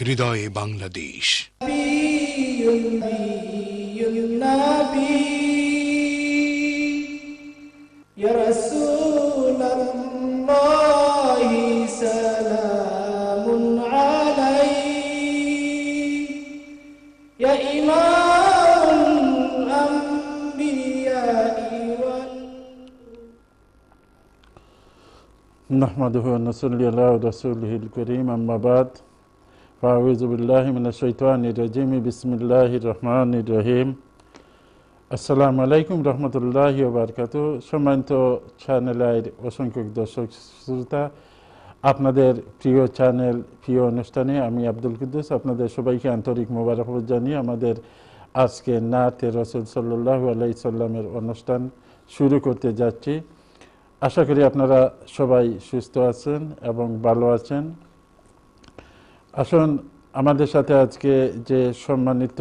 হৃদয়ে বাংলাদেশ। نحمده ونصلي على رسوله الكريم أما بعد فأعوذ بالله من الشيطان الرجيم بسم الله الرحمن الرحيم আসসালামু আলাইকুম রহমতুল্লাহি ওয়া বারাকাতুহু। সম্মানিত চ্যানেলের অসংখ্য দর্শক শ্রোতা, আপনাদের প্রিয় চ্যানেল প্রিয় অনুষ্ঠানে আমি আব্দুল কুদ্দুস আপনাদের সবাইকে আন্তরিক মোবারকবাদ জানিয়ে আমাদের আজকে নাতে রাসূল সাল্লাল্লাহু আলাইহি সাল্লামের অনুষ্ঠান শুরু করতে যাচ্ছি। আশা করি আপনারা সবাই সুস্থ আছেন এবং ভালো আছেন। আসুন, আমাদের সাথে আজকে যে সম্মানিত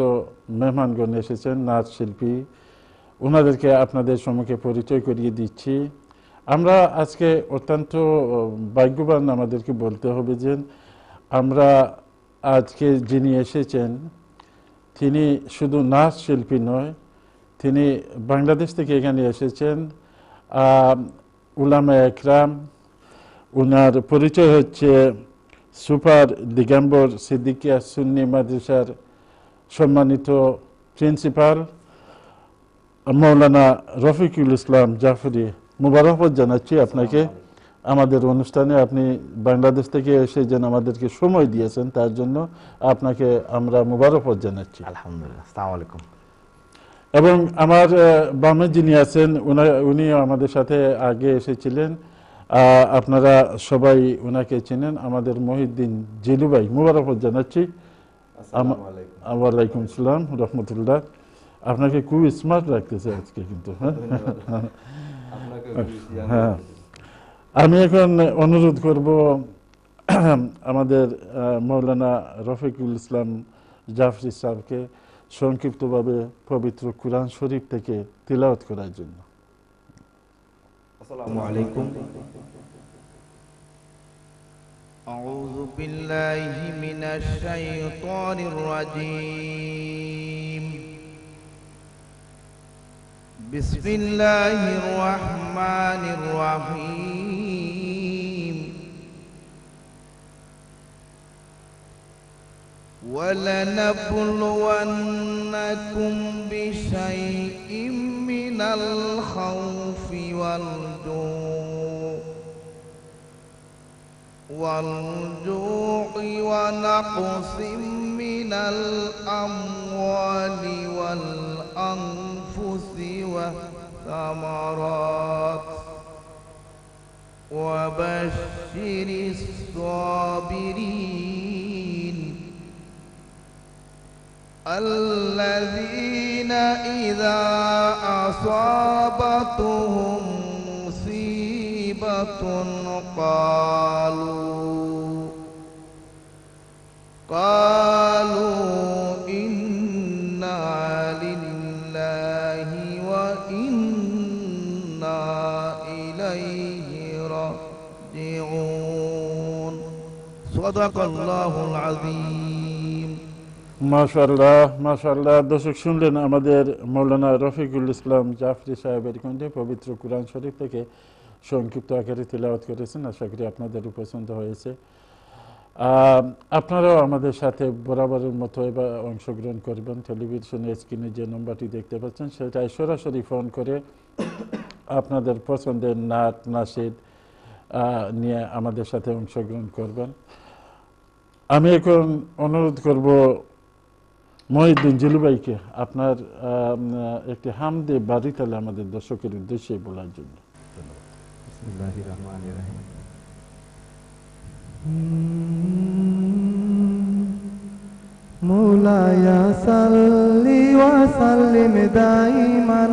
মেহমানগণ এসেছেন, নাচ শিল্পী, ওনাদেরকে আপনাদের সম্মুখে পরিচয় করিয়ে দিচ্ছি। আমরা আজকে অত্যন্ত ভাগ্যবান, আমাদেরকে বলতে হবে যে আমরা আজকে যিনি এসেছেন তিনি শুধু নাচ শিল্পী নয়, তিনি বাংলাদেশ থেকে এখানে এসেছেন উলামা একরাম। ওনার পরিচয় হচ্ছে সুপার দিগম্বর সিদ্দিকিয়া সুন্নি মাদ্রাসার সম্মানিত প্রিন্সিপাল মৌলানা রফিকুল ইসলাম জাফরি। মুবারকবাদ জানাচ্ছি আপনাকে আমাদের অনুষ্ঠানে। আপনি বাংলাদেশ থেকে এসে যেন আমাদেরকে সময় দিয়েছেন, তার জন্য আপনাকে আমরা মুবারকবাদ জানাচ্ছি। আলহামদুলিল্লাহ, আসসালামু আলাইকুম। এবং আমার বামে যিনি আছেন উনিও আমাদের সাথে আগে এসেছিলেন, আপনারা সবাই ওনাকে চেনেন, আমাদের মহিউদ্দিন জিলু ভাই। মুবারকবাদ জানাচ্ছি। ওয়ালাইকুম আসসালাম রহমতুল্লাহ। আপনাকে খুব স্মার্ট লাগতেছে আজকে কিন্তু। হ্যাঁ, আমি এখন অনুরোধ করব আমাদের মৌলানা রফিকুল ইসলাম জাফরি সাহেবকে সংক্ষিপ্তভাবে পবিত্র কুরআন শরীফ থেকে তিলাওয়াত করার জন্য। আসসালামু আলাইকুম। আউযু বিল্লাহি মিনাশ শাইতানির রাজীম। বিসমিল্লাহির রহমানির রহিম। وَلَنَبْلُوَنَّكُمْ بِشَيْءٍ مِّنَ الْخَوْفِ وَالْجُوعِ وَنَقْصٍ مِّنَ الْأَمْوَالِ وَالْأَنفُسِ وَالثَّمَرَاتِ وَبَشِّرِ الصَّابِرِينَ الذين إذا أصابتهم مصيبة قالوا إنا لله وإنا إليه راجعون صدق الله العظيم। মাশাআল্লাহ মাশাআল্লাহ। দর্শক শুনলেন আমাদের মৌলানা রফিকুল ইসলাম জাফরি সাহেবের কণ্ঠে পবিত্র কুরআন শরীফ থেকে সংক্ষিপ্ত আকারে তিলাওয়াত করেছেন। আশা করি আপনাদের পছন্দ হয়েছে। আপনারাও আমাদের সাথে বরাবরের মতো এবার অংশগ্রহণ করবেন। টেলিভিশনের স্ক্রিনে যে নম্বরটি দেখতে পাচ্ছেন সেটাই সরাসরি ফোন করে আপনাদের পছন্দের নাট নাশিদ নিয়ে আমাদের সাথে অংশগ্রহণ করবেন। আমি এখন অনুরোধ করব মহিউদ্দিন জিলু ভাইকে আপনার একটি হামদে বাড়ি তালে আমাদের দর্শকের উদ্দেশ্যে বলার জন্য। বিসমিল্লাহির রহমানির রহিম। مولاي صل وسلم دائما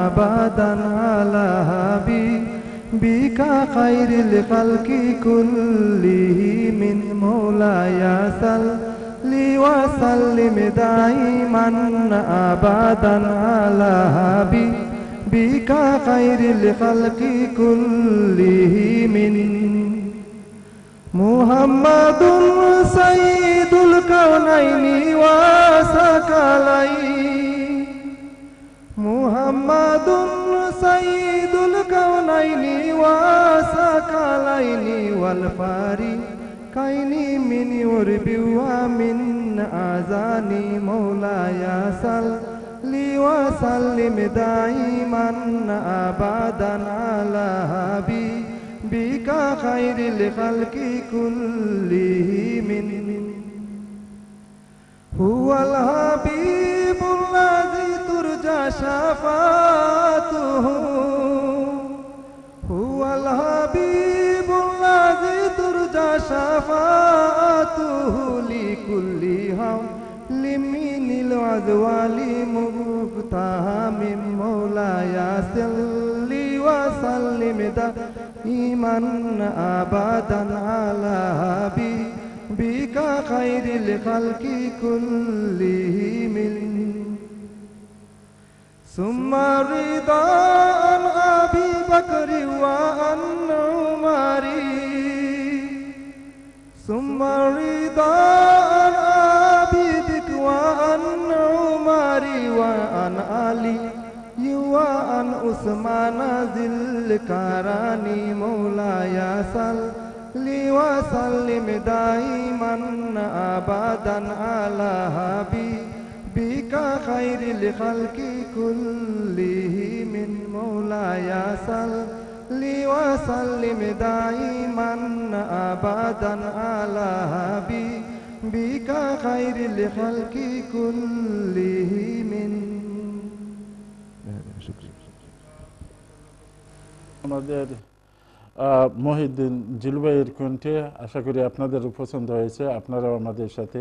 ابدا على حبيبك خير الخلق كلهم مولاي صل وسلم دائما ابدا على حبيبك خير الخلق كلهم محمد سيد কাউনাইনি ওয়া সাকালাইন মুহাম্মাদুন সাইয়্যিদুল কাউনাইনি ওয়া সাকালাইনি ওয়াল ফারিকাইনি মিন উরবি ওয়া মিন আযানি মাওলায়া সাল্লি ওয়া সাল্লিম দাইমান আবাদান আলা হাবিবিকা খায়রিল খালকি কুল্লিহিম হুয়াল হাবিবুল্লাযী তুরজা শাফাতুহু হুয়াল হাবিবুল্লাযী তুরজা শাফাতুহু লিকুল্লি হাওলিম মিনিল আযওয়ালি মুফতাহামিম মাওলায়া সাল্লি ওয়া সাল্লিম দাইমান আবাদান আলা হাবিবিকা খায়রিল খালকি কুল্লিহিম সুম্মা রিদান আবি বকরি ওয়া আন উমারি সুম্মা রিদান আবি বকরি ওয়া আন উমারি ওয়া আন আলি ওয়া আন উসমান জিল কারানি মাওলায়া সাল্লি ওয়া সাল্লিম দাইমান আবাদান আলা হাবিবিকা খায়রিল খালকি কুল্লিহিম মাওলায়া সাল্লি ওয়া সাল্লিম দাইমান আবাদান আলা হাবিবিকা খায়রিল খালকি কুল্লিহিম। আমাদের মহিউদ্দিন জিলু ভাইয়ের কণ্ঠে আশা করি আপনাদেরও পছন্দ হয়েছে, আপনারাও আমাদের সাথে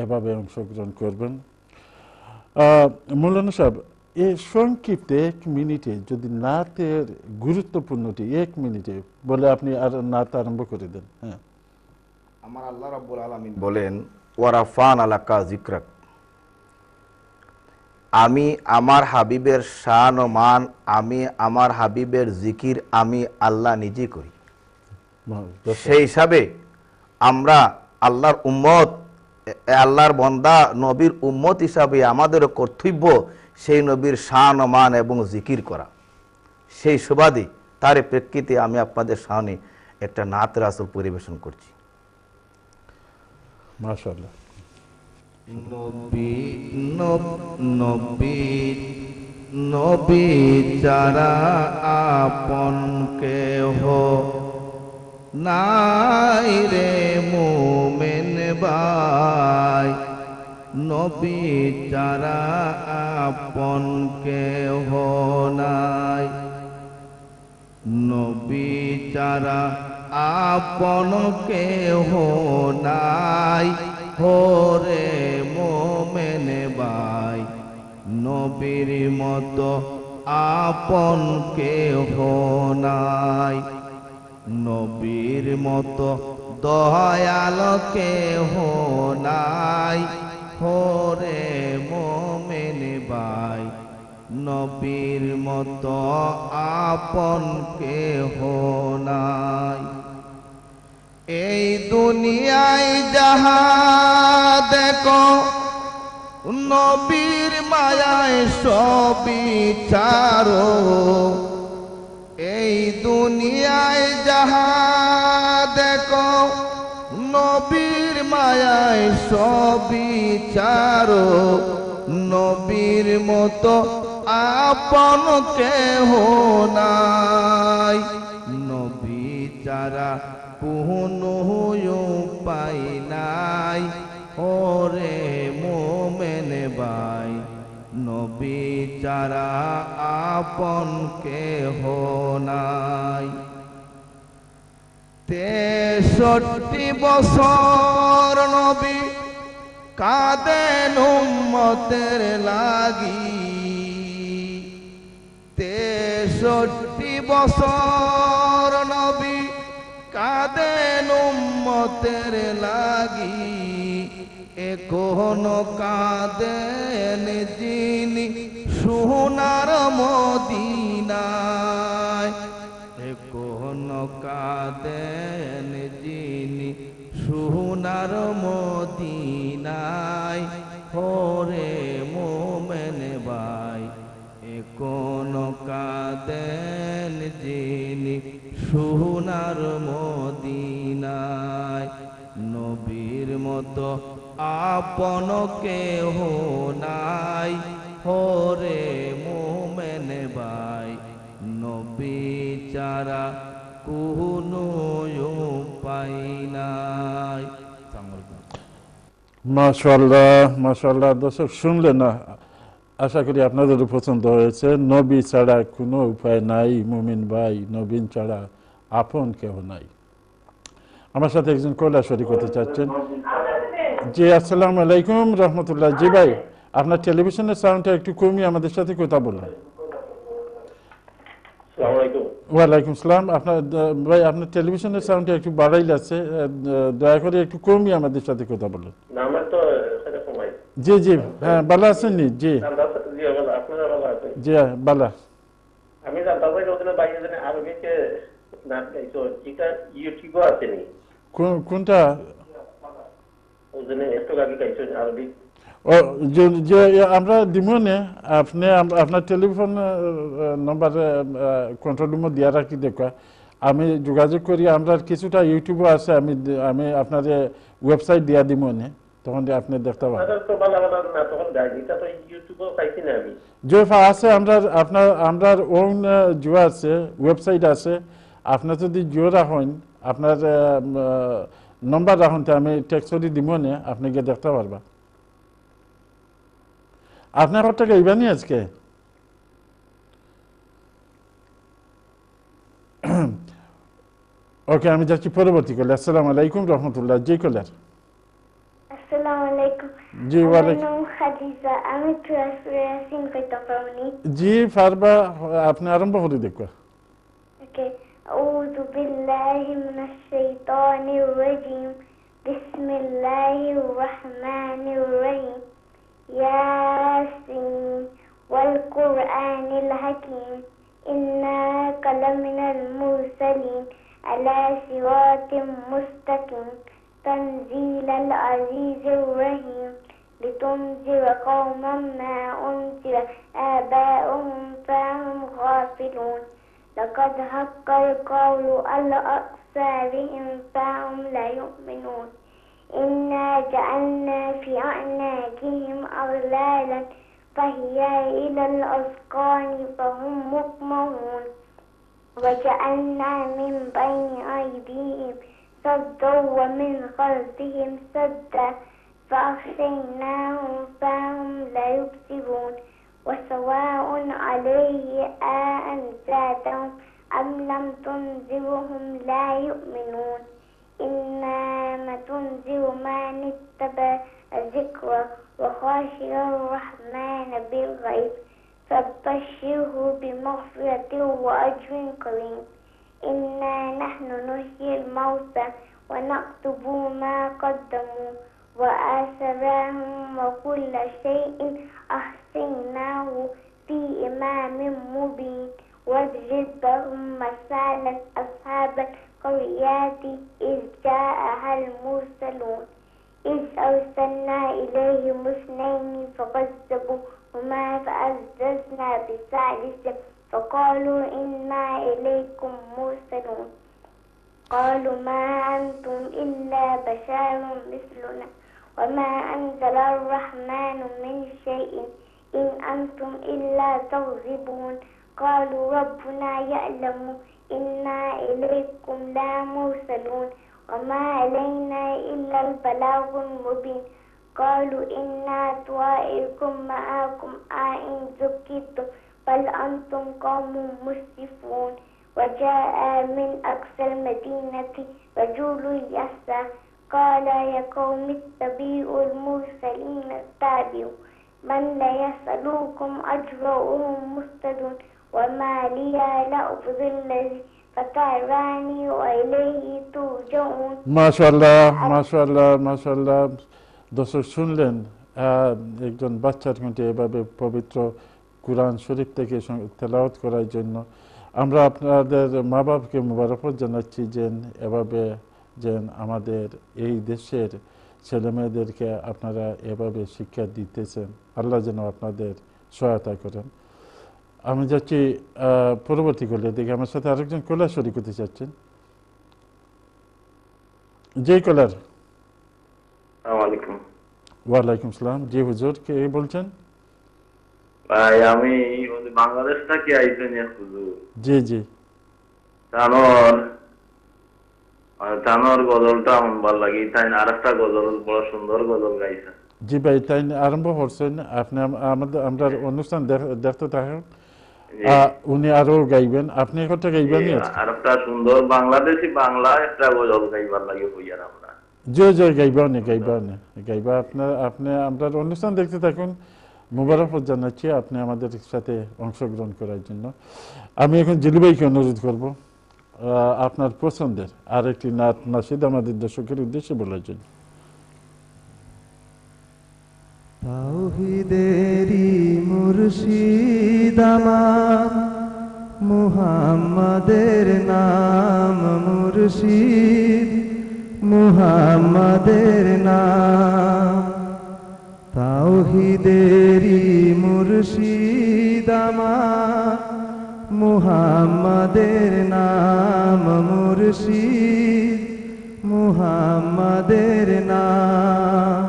এভাবে অংশগ্রহণ করবেন। মৌলানা সাহেব, এই সংক্ষিপ্তে 1 মিনিটে যদি নাতের গুরুত্বপূর্ণটি 1 মিনিটে বলে আপনি আর নাত আরম্ভ করে দেন। হ্যাঁ, আমার আল্লাহ রাব্বুল আলামিন বলেন ওয়ারাফানা লাকা যিকরাক, আমি আমার হাবিবের শান ও মান, আমি আমার হাবিবের জিকির আমি আল্লাহ নিজে করি। সেই হিসাবে আমরা আল্লাহর উম্মত, আল্লাহর বন্দা, নবীর উম্মত হিসাবে আমাদেরও কর্তব্য সেই নবীর শান ও মান এবং জিকির করা। সেই সুবাদে তার প্রেক্ষিতে আমি আপনাদের সামনে একটা নাত রাসূল পরিবেশন করছি। মাশাআল্লাহ। নবী নবী নবী যারা আপন কেহ নাই রে মুমিন ভাই, নবী যারা আপন কেহ নাই, নবী যারা আপন কেহ নাই হোরে মোমেন ভাই, নবীর মতো আপন কেহ নাই, নবীর মতো দয়াল কেহ নাই হোরে মোমেন ভাই, নবীর মতো আপন কেহ নাই। এই দুনিয়ায় যাহা দেখো নবীর মায়ায় সবই ছাড়ো, এই দুনিয়ায় যাহা দেখো নবীর মায়ায় সবই ছাড়ো, নবীর মতো আপন কেহ নাই, নবী যারা কোনো উপায় নাই ওরে মোমেন ভাই, নবী যারা আপন কেহ নাই। 63 বছর নবী কাঁদেন উম্মতের লাগি, 63 বছর নবী কাঁদেন উম্মতের লাগি, এখনো কাঁদেন যিনি সোনার মদিনায়, এখনো কাঁদেন যিনি সোনার মদিনায় ওরে মোমেন ভাই এখনো কাঁদেন যিনি সোনার মদিনায় নবীর মতো আপন কেহ নাই ওরে মোমেন ভাই নবী ছাড়া কোনো উপায় নাই। মাশাআল্লাহ মাশাআল্লাহ। দর্শক শুনলেন না, আশা করি আপনাদেরও পছন্দ হয়েছে। নবী ছাড়া কোনো উপায় নাই মুমিন ভাই, নবীন ছাড়া আপন কেউ নাই। আমার সাথে একজন কয়লা শরীক হতে চাচ্ছেন। জি আসসালামু আলাইকুম রহমতুল্লাহ। জি ভাই, আপনার টেলিভিশনের সাউন্ডটা একটু কমিয়ে আমাদের সাথে কথা বলুন। ওয়ালাইকুম সালাম। আপনার ভাই আপনার টেলিভিশনের সাউন্ডটা একটু বাড়াই যাচ্ছে, দয়া করে একটু কমিয়ে আমাদের সাথে কথা বলুন। জি জি হ্যাঁ ভালো আছেন নি? জি জি ভালো। আমি জানতাম বাইরে আরবিকে নাম গাইছো, এটা ইউটিউবে আছে নি? কোনটা? ওজনে একটু আগে গাইছো আরবি। ও যে আমরা দিমনে আপনি আপনার টেলিফোন নম্বরে কন্ট্রোল রুমে দিয়া রাখি দেখা, আমি যোগাযোগ করি। আমরা কিছুটা ইউটিউবে আছে, আমি আপনার ওয়েবসাইট দিয়া দিমনে, তখন আপনি দেখতে পাবেন। জোফা আছে আপনার ওন জিও আছে, ওয়েবসাইট আছে। আপনার যদি জিও রাখেন, আপনার নম্বর রাখুন, আমি টেক্সট দিমনে, আপনি গিয়ে দেখতে পারবা। আপনার কত টাকা ইবানি আজকে? ওকে, আমি যাচ্ছি পরবর্তী কলে। আসসালামু আলাইকুম রহমতুল্লাহ। জি কলার। আসসালামু আলাইকুম। জি ওয়ালাইকুম। আমি খাদিজা, আমি ট্রান্সফারেন্সিং করতে পারি। জি পারবা, আপনি আরম্ভ করে দেখো। ওকে। أعوذ بالله من الشيطان الرجيم. بسم الله الرحمن الرحيم. ياسين والقرآن الحكيم إنك لمن المرسلين على صراط مستقيم تنزيل العزيز الرحيم لتنذر قوما ما أنذر آباؤهم فهم غافلون لقد حق القول على أكثرهم فهم لا يؤمنون إنا جعلنا في أعناقهم أغلالا فهي إلى الأذقان فهم مقمحون وجعلنا من بين أيديهم سدا ومن خلفهم سدا فأغشيناهم فهم لا يبصرون وسواء عليه أأنذرتهم أم لم تنذرهم لا يؤمنون إنما تنذر من اتبع الذكر وخشي الرحمن بالغيب فبشره بمغفرة وأجر كريم إنا نحن نحيي الموتى ونكتب ما قدموا وآثارهم وكل شيء أحصيناه في إمام مبين واضرب لهم مثلا أصحاب القريات إذ جاءها المرسلون إذ أرسلنا إليهم اثنين فكذبوهما فعززنا بثالث فقالوا إنا إليكم مرسلون قالوا ما أنتم إلا بشر مثلنا وما أنزل الرحمن من شيء إن أنتم إلا تكذبون قالوا ربنا يعلم إنا إليكم لا مرسلون وما علينا إلا البلاغ المبين قالوا إنا طائركم معكم أئن ذكرتم بل أنتم قوم مسرفون وجاء من أقصى المدينة رجل يسعى قال يا قوم اتبعوا المرسلين اتبعوا من لا يسألكم أجرا وهم مهتدون وما لي لا أعبد الذي فطرني وإليه ترجعون মাশাআল্লাহ মাশাআল্লাহ মাশাআল্লাহ। দর্শক শুনলেন একজন বাচ্চার কণ্ঠে এভাবে পবিত্র কুরআন শরীফ থেকে তেলাওয়াত করার জন্য। আমরা আপনাদের মা বাবাকে মোবারকবাদ জানাচ্ছি যে এভাবে যে আমাদের এই দেশের ছেলেমেয়েদেরকে আপনারা এভাবে শিক্ষা দিতেছেন। আল্লাহ যেন আপনাদের সহায়তা করেন। আমি যাচ্ছি পরবর্তী কলে, দেখি আমার সাথে আরেকজন কলার শরীক করতে চাচ্ছেন। জি কলার। আসসালামু ওয়ালাইকুম সালাম। জি হুজুর, কে বলছেন? ভাই আমি বাংলাদেশ থেকে আইছেন হুজুর। জি জি। তানোর গজলটা আমার ভালো লাগে, তাই আরেকটা গজল বড় সুন্দর গজল গাইছে। জি ভাই, তাই আরম্ভ করছেন আপনি। আমাদের আমরা অনুষ্ঠান দেখতে থাকেন, উনি আরো গাইবেন, আপনি একটা গাইবেন। আরেকটা সুন্দর বাংলাদেশি বাংলা একটা গজল গাইবার লাগে হইয়ার আমরা। জয় জয় গাইবা নে গাইবা নে গাইবা। আপনি আমরা অনুষ্ঠান দেখতে থাকুন। মুবারকবাদ জানাচ্ছি আপনি আমাদের সাথে অংশগ্রহণ করার জন্য। আমি এখন জিলু ভাইকে অনুরোধ করব আপনার পছন্দের আরেকটি নাত নাশিদ আমাদের দর্শকের উদ্দেশ্যে বলার জন্য। তাওহীদেরি মুর্শিদ আমার, মুহাম্মাদের নাম মুর্শিদ, মুহাম্মাদের নাম। তাওহীদেরি মুর্শিদ আমার, মুহাম্মাদের নাম মুর্শিদ, মুহাম্মাদের নাম।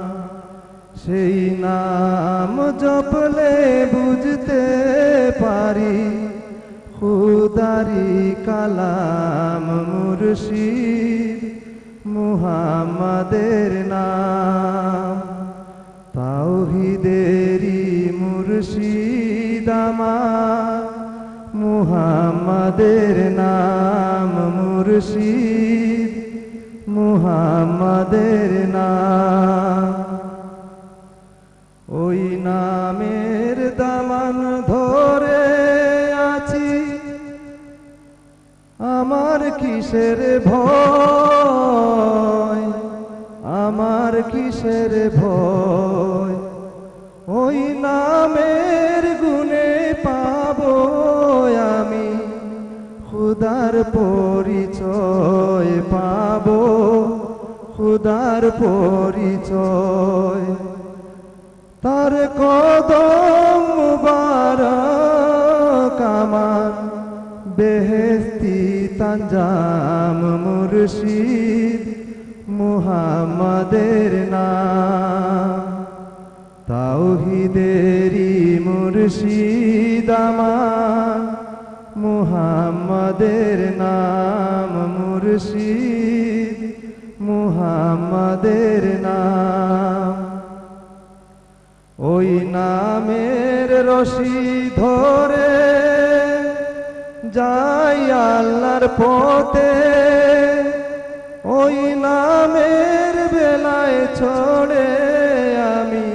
সেই নাম জপলে বুঝতে পারি খুদারি কালাম মুর্শিদ, মুহাম্মাদের নাম। তাওহীদেরি মুর্শিদ আমার, মুহাম্মাদের নাম মুর্শিদ, মুহাম্মাদের নাম। ওই নামের দামান ধরে আছি, আমার কিসের ভয়, আমার কিসের ভয়। ওই নামের গুণে পাবো আমি খুদার পরিচয়, পাবো খুদার পরিচয়। তার কদম মুবারক আমার বেহেশতি তানজাম মুর্শিদ, মুহাম্মাদের নাম। তাওহীদেরি মুর্শিদ আমার, মুহাম্মাদের নাম মুর্শিদ, মুহাম্মাদের নাম। ওই নামের রশি ধরে যাই আল্লাহর পথে, ওই নামের বেলায় ছড়ে আমি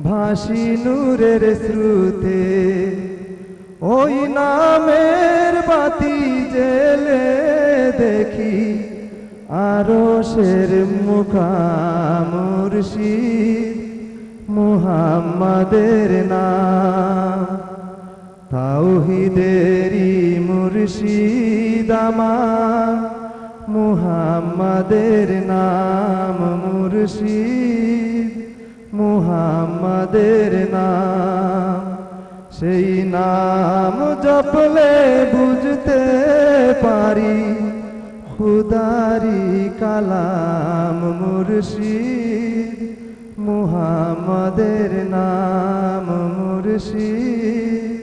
ভাসি নূরের স্রোতে। ওই নামের বাতি জেলে দেখি আরশের মুকাম মুর্শিদ, মুহাম্মাদের নাম। তাওহীদেরি মুর্শিদ আমার, মুহাম্মাদের নাম মুর্শিদ, মুহাম্মাদের নাম। সেই নাম জপলে বুঝতে পারি খুদারি কালাম মুর্শিদ, মুহাম্মাদের নাম মুর্শিদ,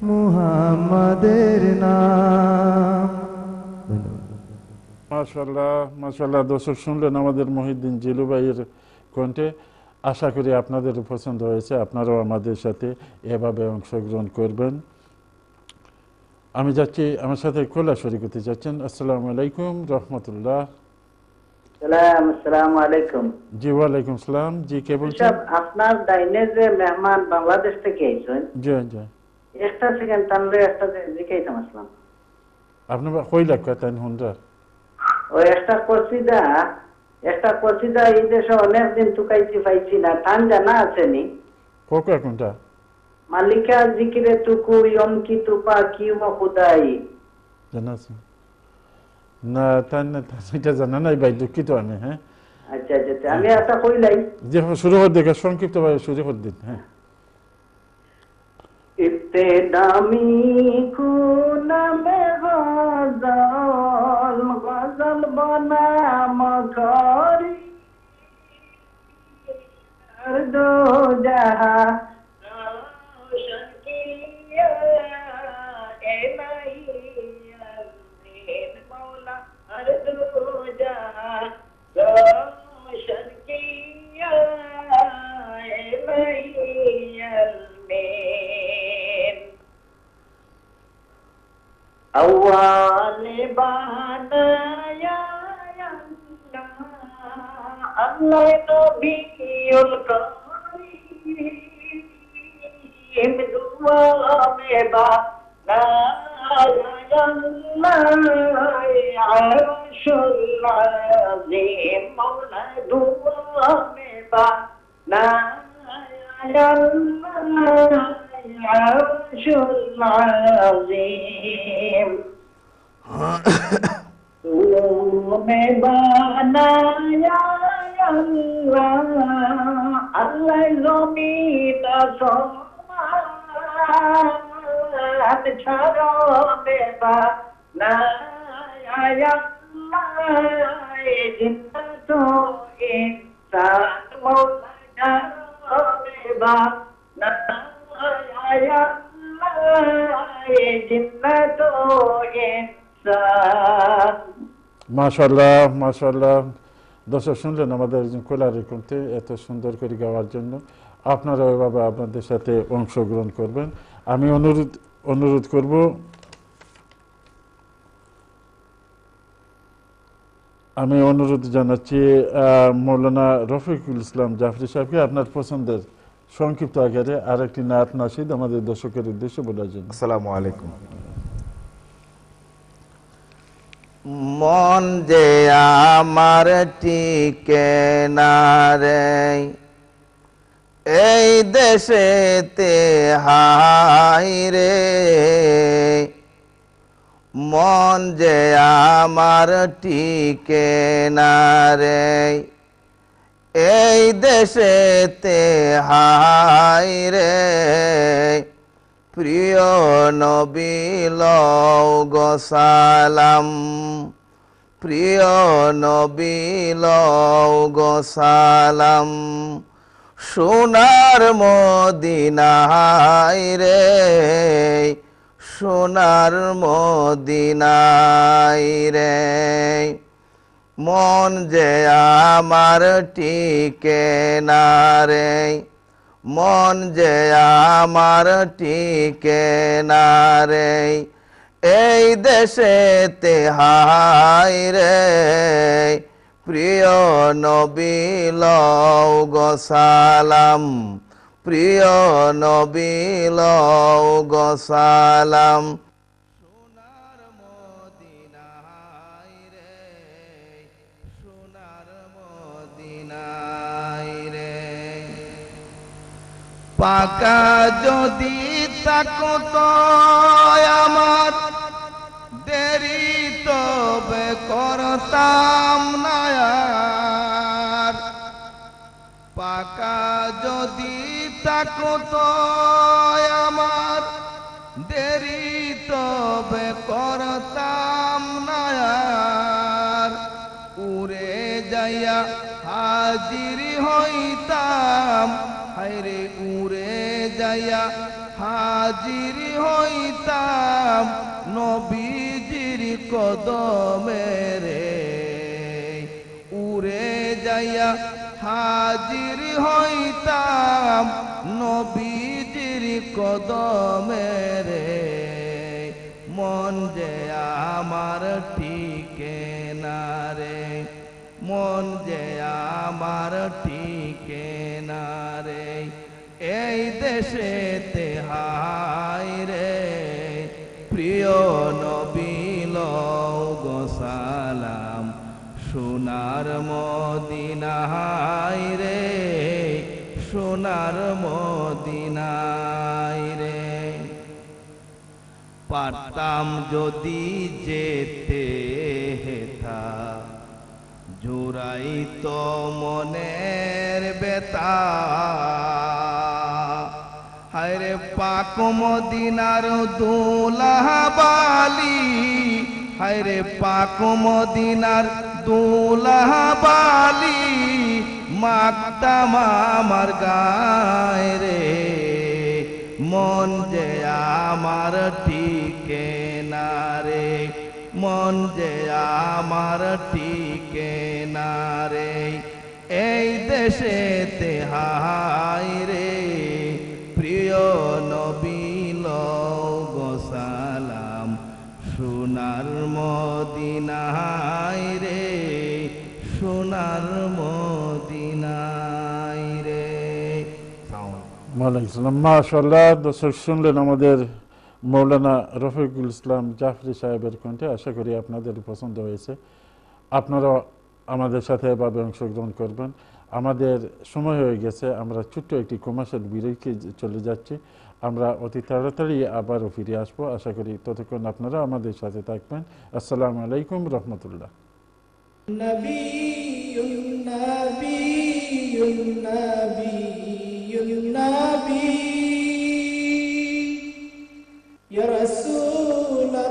মুহাম্মাদের নাম। মাশাআল্লাহ মাশাআল্লাহ। দর্শক শুনলেন আমাদের মহিউদ্দিন জিলু ভাইয়ের কণ্ঠে। আশা করি আপনাদের পছন্দ হয়েছে, আপনারাও আমাদের সাথে এভাবে অংশগ্রহণ করবেন। আমি যাচ্ছি, আমার সাথে খোলা শরীক হতে যাচ্ছেন। আসসালামু আলাইকুম রহমতুল্লাহ। আসসালামু আলাইকুম। জি ওয়ালাইকুম সালাম। জি কে বলছেন? আপনার ডাইনে যে মেহমান বাংলাদেশ থেকে আইছেন, জি জি। একটা সেকেন্ড তানলে একটা জিকাইতাম আসলাম। আপনি কইলা কথান হুনরা ওই একটা কসিদা এই দেশে অনেকদিন টুকাইছি পাইছি না, টান জানা আছেনি? কোকা কোনটা? মালিকা জিকিরে টুকু ইয়ম কি তুপা কি ও খুদাই। জানা আছে? না এটা জানা নাই ভাই, দুঃখিত আমি। হ্যাঁ আচ্ছা আচ্ছা আচ্ছা, আমি একটা কইলাই যে শুরু করে দেখে সংক্ষিপ্ত ভাবে শুরু করে দিন। হ্যাঁ ইবতেদামি খুনামে গজল গজল বনাম করি আর দো জাহা রোশন কিয়া এ নাই আজমিন মৌলা আর দো জাহা রোশন কিয়া এ নাই আজমিন أول بنايا الله نبي الكريم دعاء الله عرش العظيم مولا دعاء عرش العظيم میں بنایا اللہ زمین آسمان چھڑا میں بنایا جنت و انسان مولا میں بنایا جنت و انسان মাশাআল্লাহ মাশাআল্লাহ। দর্শক শুনলেন আমাদের একজন কোলারে কণ্ঠে এত সুন্দর করে গাওয়ার জন্য। আপনারা এভাবে আপনাদের সাথে অংশগ্রহণ করবেন। আমি অনুরোধ করব জানাচ্ছি মৌলানা রফিকুল ইসলাম জাফরি সাহেবকে আপনার পছন্দের সংক্ষিপ্ত আকারে আরেকটি নাত নাশিদ আমাদের দর্শকের উদ্দেশ্যে বলার জন্য। আসসালামু আলাইকুম। মন যে আমার টিকে না রে এই দেশেতে হাই রে, মন যে আমার টিকে না রে এই দেশেতে হাই রে, প্রিয় নবী লও গো সালাম, প্রিয় নবী লও গো সালাম, সোনার মদিনায় রে, সোনার মদিনায় রে, মন যে আমার টিকে না রে, মন যে আমার টিকে না রে এই দেশেতে হাই রে, প্রিয় নবী লও গো সালাম, প্রিয় নবী লও গো সালাম, সোনার মদিনায় রে, সোনার মদিনায় রে, পাকা যদি তাকো তো আমার দেরি তবে করতাম না আর, পাকা যদি তাকো তো আমার দেরি তবে করতাম না আর, উড়ে যাইয়া হাজির হইতাম, হায়রে উড়ে যাইয়া হাজির হইতাম নবীজির কদমে রে, উড়ে যাইয়া হাজির হইতাম নবীজির কদমে রে, মন যে আমার টিকে না রে, মন যে আমার টিকে না রে এই দেশেতে হাই রে, প্রিয় নবী লও গো সালাম, সোনার মদিনায় রে, সোনার মদিনায় রে, পারতাম যদি যেতে হেথা জুড়াই তো মনের বেতা হায়রে পাক মদিনার দুলাবালি হায়রে পাক মদিনার দুলাবালি মাগতাম আমার গায় রে মন যে আমার টিকে না রে মন যে আমার টিকে না রে এই দেশেতে হায় রে প্রিয় নবী লও সালাম সোনার মদিনায় রে সোনার মদিনায় রে। ওয়ালাইকুম আসসালাম। মাশাআল্লাহ, দর্শক শুনলেন আমাদের মৌলানা রফিকুল ইসলাম জাফরি সাহেবের কণ্ঠে। আশা করি আপনাদের পছন্দ হয়েছে। আপনারা আমাদের সাথে এভাবে অংশগ্রহণ করবেন। আমাদের সময় হয়ে গেছে, আমরা ছোট্ট একটি কমার্শিয়াল বিরতিতে চলে যাচ্ছি। আমরা অতি তাড়াতাড়ি আবারও ফিরে আসবো। আশা করি ততক্ষণ আপনারা আমাদের সাথে থাকবেন। আসসালামু আলাইকুম রহমতুল্লাহ। Ya Rasulullah